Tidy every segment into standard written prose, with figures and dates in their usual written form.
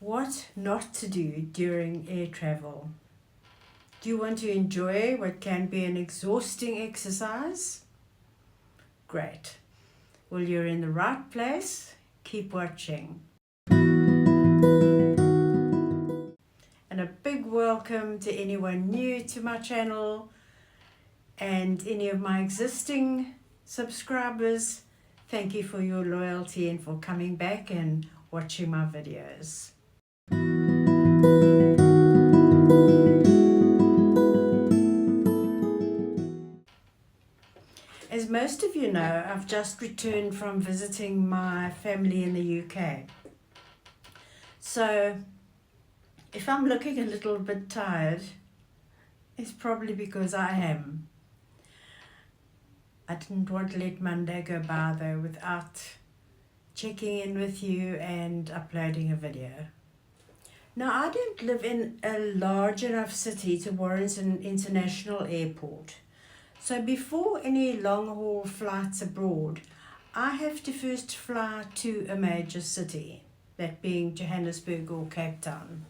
What not to do during air travel? Do you want to enjoy what can be an exhausting exercise? Great. Well, you're in the right place. Keep watching. And a big welcome to anyone new to my channel and any of my existing subscribers. Thank you for your loyalty and for coming back and watching my videos. As most of you know, I've just returned from visiting my family in the UK. So if I'm looking a little bit tired, it's probably because I am. I didn't want to let Monday go by though without checking in with you and uploading a video. Now, I don't live in a large enough city to warrant an international airport. So before any long-haul flights abroad, I have to first fly to a major city, that being Johannesburg or Cape Town.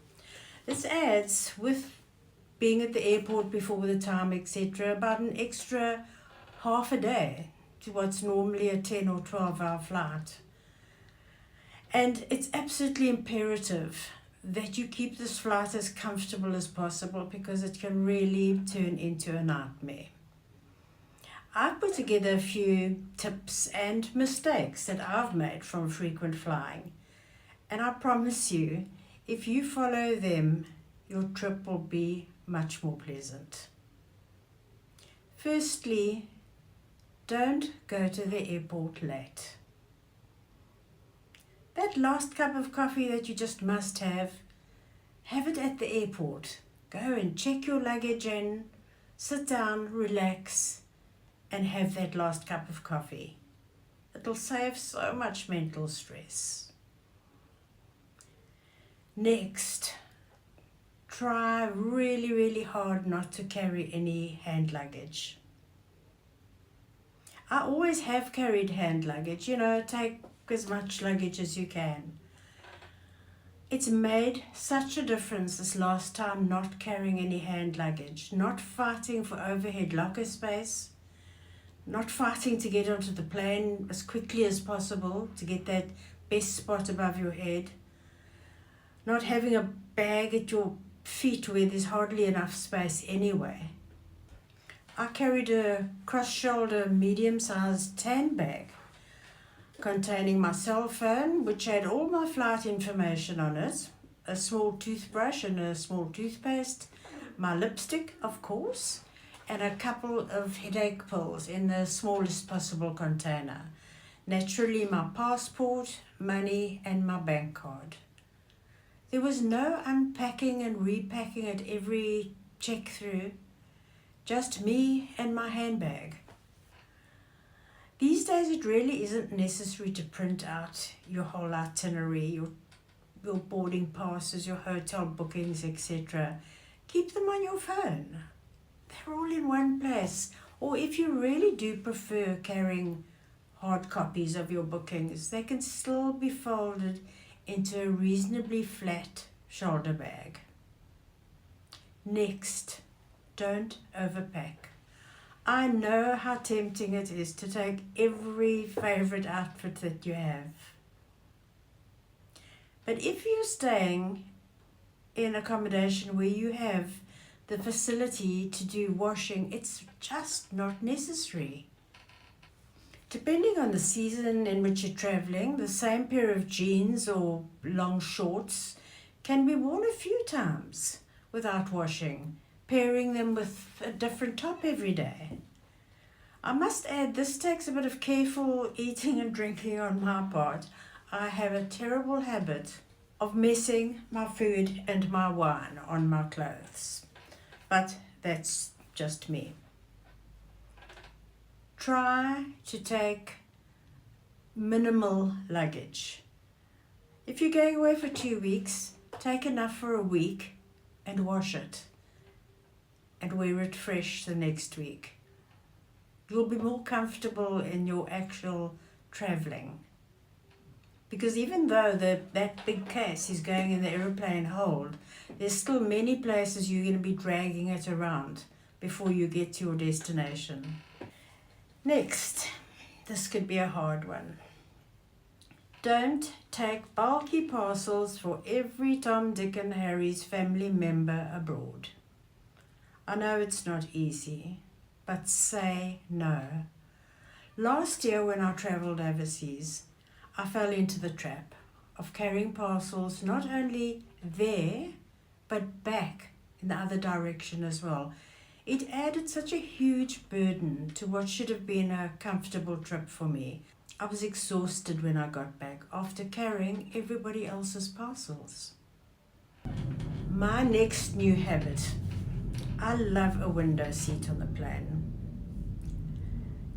This adds, with being at the airport before the time, etc., about an extra half a day to what's normally a 10 or 12-hour flight. And it's absolutely imperative that you keep this flight as comfortable as possible because it can really turn into a nightmare. I've put together a few tips and mistakes that I've made from frequent flying. And I promise you, if you follow them, your trip will be much more pleasant. Firstly, don't go to the airport late. That last cup of coffee that you just must have it at the airport. Go and check your luggage in, sit down, relax, and have that last cup of coffee. It'll save so much mental stress. Next, try really hard not to carry any hand luggage. I always have carried hand luggage, take as much luggage as you can. It's made such a difference this last time not carrying any hand luggage, not fighting for overhead locker space, not fighting to get onto the plane as quickly as possible to get that best spot above your head, not having a bag at your feet where there's hardly enough space anyway. I carried a cross-shoulder medium-sized tan bag containing my cell phone, which had all my flight information on it, a small toothbrush and a small toothpaste, my lipstick, of course, and a couple of headache pills in the smallest possible container. Naturally, my passport, money, and my bank card. There was no unpacking and repacking at every check-through, just me and my handbag. These days, it really isn't necessary to print out your whole itinerary, your boarding passes, your hotel bookings, etc. Keep them on your phone. They're all in one place. Or if you really do prefer carrying hard copies of your bookings, they can still be folded into a reasonably flat shoulder bag. Next, don't overpack. I know how tempting it is to take every favorite outfit that you have. But if you're staying in accommodation where you have the facility to do washing, it's just not necessary. Depending on the season in which you're traveling, the same pair of jeans or long shorts can be worn a few times without washing, pairing them with a different top every day. I must add, this takes a bit of careful eating and drinking on my part. I have a terrible habit of messing my food and my wine on my clothes. But that's just me. Try to take minimal luggage. If you're going away for 2 weeks, take enough for a week and wash it and wear it fresh the next week. You'll be more comfortable in your actual traveling. Because even though that big case is going in the aeroplane hold, there's still many places you're going to be dragging it around before you get to your destination. Next, this could be a hard one. Don't take bulky parcels for every Tom, Dick and Harry's family member abroad. I know it's not easy, but say no. Last year when I travelled overseas, I fell into the trap of carrying parcels not only there, but back in the other direction as well. It added such a huge burden to what should have been a comfortable trip for me. I was exhausted when I got back after carrying everybody else's parcels. My next new habit. I love a window seat on the plane.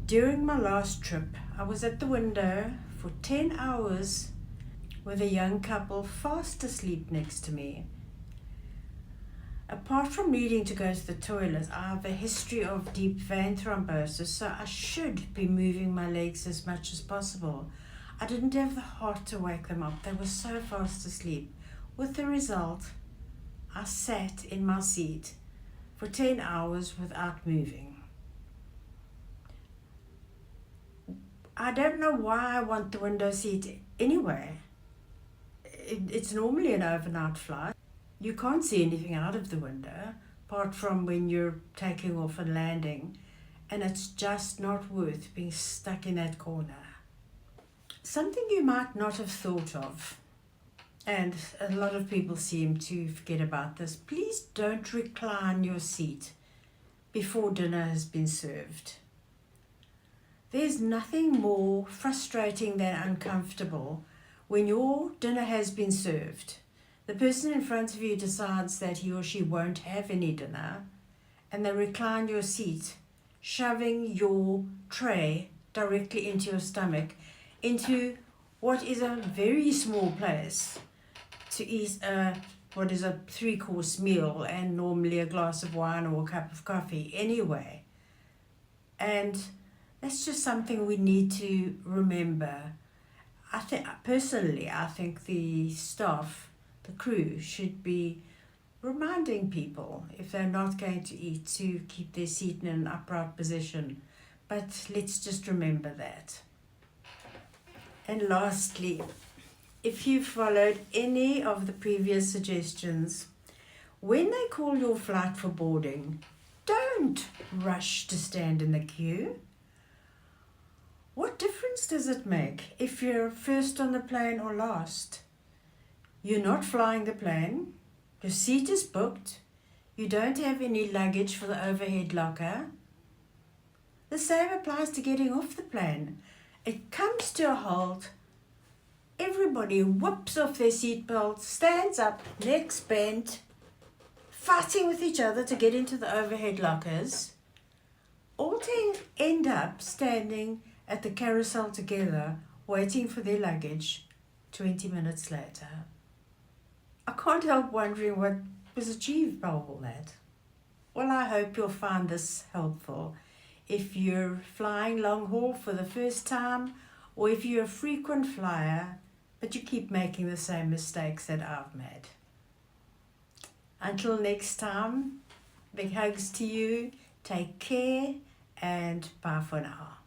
During my last trip, I was at the window for 10 hours with a young couple fast asleep next to me. Apart from needing to go to the toilet, I have a history of deep vein thrombosis, so I should be moving my legs as much as possible. I didn't have the heart to wake them up. They were so fast asleep. With the result, I sat in my seat for 10 hours without moving. I don't know why I want the window seat anyway. It's normally an overnight flight. You can't see anything out of the window, apart from when you're taking off and landing, and it's just not worth being stuck in that corner. Something you might not have thought of, and a lot of people seem to forget about this, please don't recline your seat before dinner has been served. There's nothing more frustrating than uncomfortable when your dinner has been served. The person in front of you decides that he or she won't have any dinner, and they recline your seat, shoving your tray directly into your stomach, into what is a very small place to eat what is a 3-course meal and normally a glass of wine or a cup of coffee anyway. And that's just something we need to remember. I think the staff, the crew, should be reminding people, if they're not going to eat, to keep their seat in an upright position. But let's just remember that. And lastly, if you followed any of the previous suggestions, when they call your flight for boarding, don't rush to stand in the queue. What difference does it make if you're first on the plane or last? You're not flying the plane, your seat is booked, you don't have any luggage for the overhead locker. The same applies to getting off the plane. It comes to a halt, everybody whips off their seatbelt, stands up, necks bent, fighting with each other to get into the overhead lockers, all to end up standing at the carousel together, waiting for their luggage 20 minutes later. I can't help wondering what was achieved by all that. Well, I hope you'll find this helpful. If you're flying long haul for the first time, or if you're a frequent flyer, but you keep making the same mistakes that I've made. Until next time, big hugs to you, take care, and bye for now.